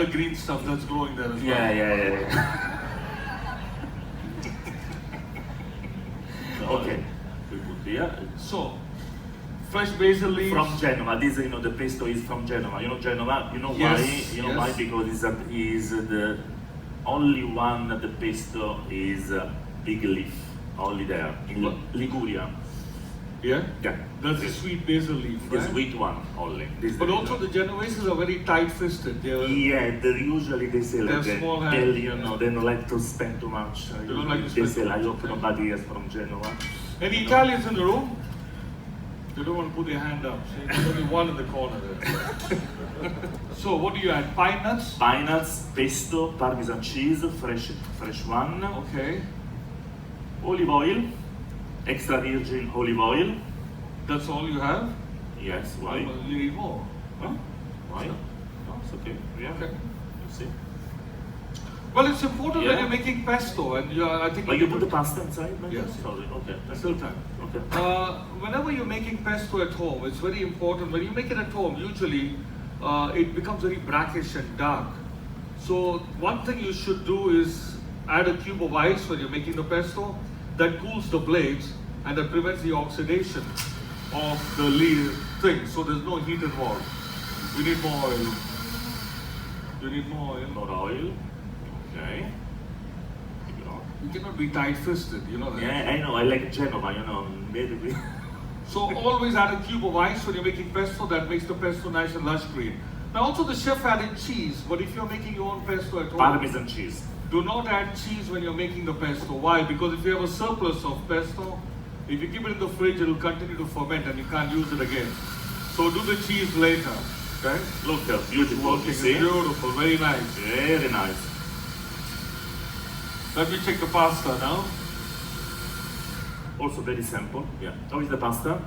The green stuff that's growing there as well. Yeah. Okay. We put here. So, fresh basil leaves. From Genova. This, the pesto is from Genova. You know Genova? You know Yes, why? You know why? yes. Because is the only one that the pesto is big leaf. Only there. In Liguria. Yeah? Yeah. That's the sweet basil leaf, The right? sweet one only. This But also the Genoveses are very tight-fisted. Yeah, usually they say They like have small that. hands. They don't like to spend too much. They don't like to They spend say too I much. hope nobody is from Genoa. Any Italians in the room? They don't want to put their hand up. See, there's only one in the corner there. So what do you add? Pine nuts? Pine nuts, pesto, Parmesan cheese, fresh one. Okay. Olive oil, extra virgin olive oil. That's all you have? Yes, why? Well, you need more. Huh? Why? No, it's okay. Yeah. Okay. You see? Well, it's important when Yeah. you're making pesto, and I think But you put the pasta inside? Maybe? Yes. Sorry. Okay. Still time. Okay. Whenever you're making pesto at home, it's very important. When you make it at home, usually it becomes very brackish and dark. So one thing you should do is add a cube of ice when you're making the pesto. That cools the blades and that prevents the oxidation of the thing. So there's no heat involved. You need more oil. You need more oil. More oil. Okay. You cannot be tight-fisted, you know that. Yeah, I know. I like Genova. Maybe. So always add a cube of ice when you're making pesto. That makes the pesto nice and lush green. Now also the chef added cheese, but if you're making your own pesto at home, Parmesan cheese. do not add cheese when you're making the pesto. Why? Because if you have a surplus of pesto, if you keep it in the fridge, it will continue to ferment and you can't use it again. So do the cheese later. Okay? Look, beautiful. You It's see? beautiful, very nice. Very nice. Let me check the pasta now. Also very simple. Yeah. How is the pasta?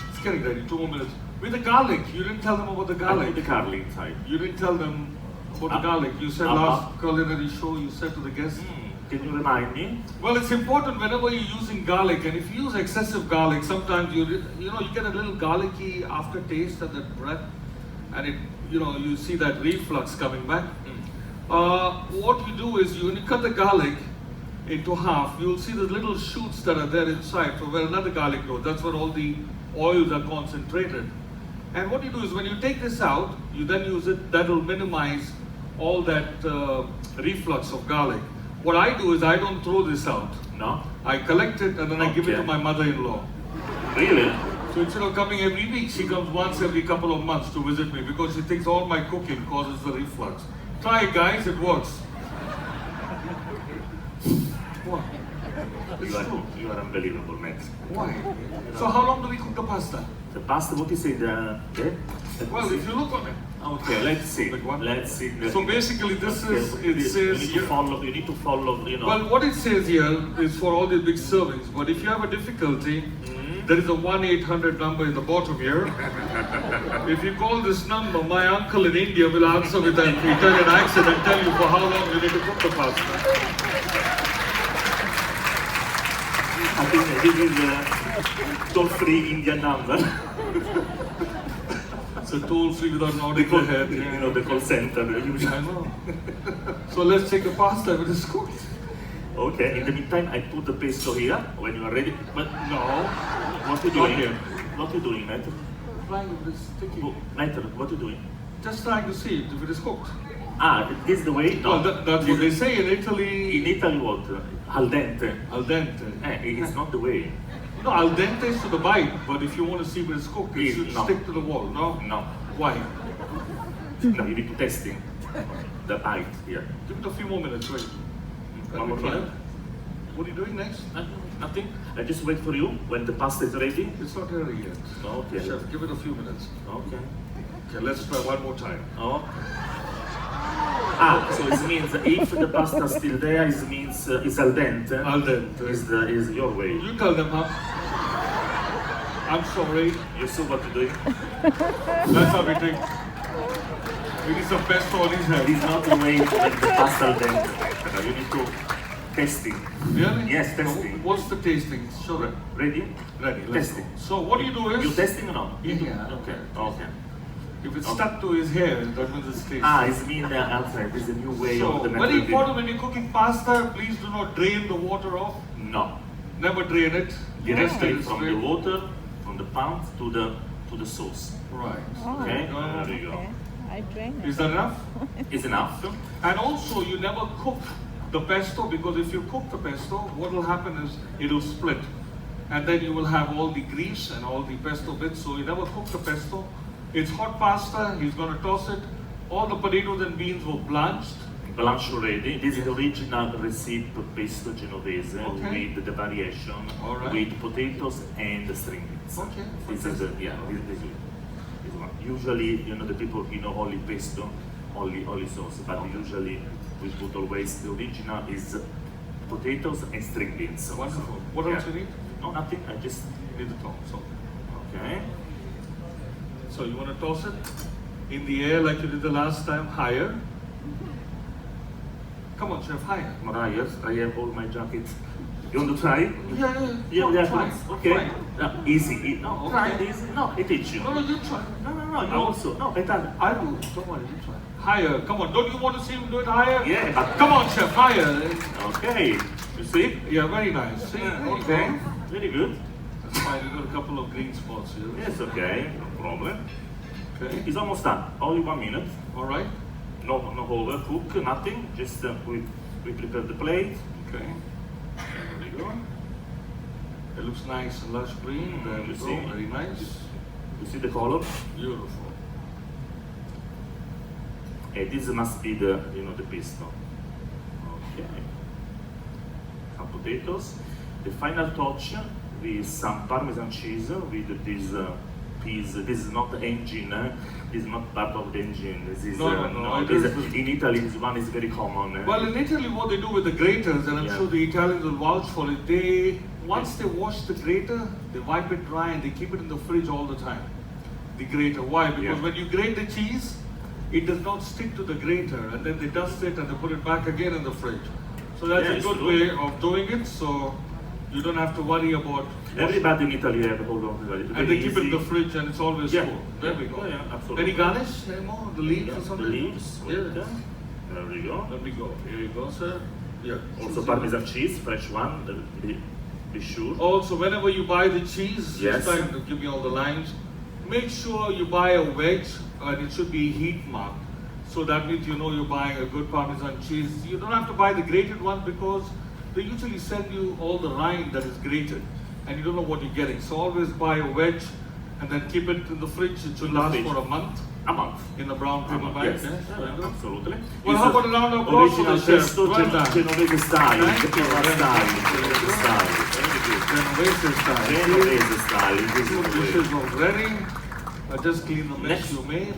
It's getting ready, 2 more minutes. With the garlic, you didn't tell them about the I garlic. put the garlic inside. You didn't tell them about the garlic. You said last culinary show, you said to the guests. Can you remind me? Well, it's important whenever you're using garlic, and if you use excessive garlic, sometimes you get a little garlicky aftertaste and that breath, and you see that reflux coming back. What you do is when you cut the garlic into half, you'll see the little shoots that are there inside from where another garlic grows. That's where all the oils are concentrated. And what you do is when you take this out, you then use it, that will minimize all that reflux of garlic. What I do is I don't throw this out. No? I collect it and then I give it to my mother-in-law. Really? So instead of coming every week, she comes once every couple of months to visit me because she thinks all my cooking causes the reflux. Try it, guys, it works. What? It's true. You are unbelievable, Matt. Why? So how long do we cook the pasta? The pasta, what is it? Well, if you look on it. Okay, let's see. Like what? Let's see. So basically this is, it you says need here. to follow, Well, what it says here is for all these big servings, but if you have a difficulty, there is a 1-800 number in the bottom here. If you call this number, my uncle in India will answer with an Italian accent and tell you for how long you need to cook the pasta. I think this is a toll-free Indian number. So toll-free without nodding your head. The call center. I know. So let's take the pasta when it's cooked. Okay, in the meantime, I put the pesto here when you are ready. But No. what are you Not doing? here. What are you doing, Matt? Trying with this sticky. Matt, what are you doing? Just trying to see if it is cooked. This is the way? No. Well, that's what they say in Italy. In Italy, what? Al dente. Al dente. It is not the way. No, al dente is to the bite, but if you want to see if it's cooked, it should No. stick to the wall, no? No. Why? No, you need to testing the bite here. Give it a few more minutes, wait. One more minute. What are you doing next? Nothing. I just wait for you when the pasta is ready. It's not ready yet. Okay. Chef, give it a few minutes. Okay. Okay, let's try one more time. Oh. So it means if the pasta is still there, it means it's al dente. Al dente. Is your way. You tell them, huh? I'm sorry. You see what you're doing? That's how we think. We need some pesto on his head. It's not the way like the pasta al dente. You need to testing. Really? Yes, testing. What's the tasting? Show them. Ready? Ready. Let's Testing. go. So what do you do is... You testing or not? Yeah. Okay. Okay. If it's Okay. stuck to his hair, that means it's tasty. It's mean outside. This is a new way So, of the very method. important when you're cooking pasta, please do not drain the water off. No, Never drain it. directly Just from the straight. water, from the pan to the sauce. Right. Oh, Okay, Oh, there you go. okay. I drain it. Is that enough? It's enough. And also, you never cook the pesto, because if you cook the pesto, what will happen is it'll split. And then you will have all the grease and all the pesto bits. So you never cook the pesto. It's hot pasta. He's going to toss it. All the potatoes and beans were blanched. Blanch already. This is the original recipe pesto genovese Okay. with the variation All right. with potatoes and the string beans. Okay, This is fantastic. this one. Usually, the people only pesto, only sauce, but usually we put always the original is potatoes and string beans. Wonderful. What else you need? No, nothing. I just Need the top. So, okay. so you want to toss it in the air like you did the last time, higher. Come on, chef, higher. Mariah, I have all my jackets. You want to try? Yeah, Try. try. Okay. Try. Easy. No, Okay. try it easy. No, I teach you. No, you try. No. You also. No, better. I will. Don't worry, you try. Higher. Come on. Don't you want to see him do it higher? Yeah, but Come on, chef, higher. okay. You see? Yeah, very nice. See? Yeah, There you okay. go. Very good. That's fine. You got a couple of green spots here. Yes, okay. No problem. Okay. It's almost done. Only 1 minute. All right. No overcook. Nothing. Just we prepare the plate. Okay. There we go. It looks nice and lush green. There we You go. see? Very nice. You see the color? Beautiful. And this must be the the pesto. Okay. Some potatoes. The final touch with some Parmesan cheese with this piece. This is not engine. This is not part of the engine. This is No, it this, is- in Italy. This one is very common. Well, in Italy, what they do with the graters, and I'm Yeah. sure the Italians will vouch for it, once they wash the grater, they wipe it dry and they keep it in the fridge all the time. The grater. Why? Because Yeah. when you grate the cheese, it does not stick to the grater, and then they dust it and they put it back again in the fridge. So that's Yeah, a it's good true. way of doing it, so you don't have to worry about Everybody in Italy have hold on to it. and Very they keep it in easy. the fridge and it's always Yeah. full. There we go. Yeah, absolutely. Any garnish anymore? The leaves Yeah, or the something? leaves. Yeah. There we go. Let me go. Here you go, sir. Yeah. Also Parmesan cheese, fresh one. Be sure. Also, whenever you buy the cheese, Yes. just trying to give me all the lines, make sure you buy a wedge and it should be heat marked. So that means you know you're buying a good Parmesan cheese. You don't have to buy the grated one because they usually send you all the rind that is grated and you don't know what you're getting. So always buy a wedge and then keep it in the fridge. It should In the last fridge. for a month A month. in the brown paper bag. Yes, Very good. absolutely. Well, It's how about a round of applause for original the chef? pesto Well done. Genovese style. Thank you. Genovese style. Very good. Genovese style. Very good. Genovese style. Genovese style. This is Two the way. dishes already. I just clean the mess Next. you made.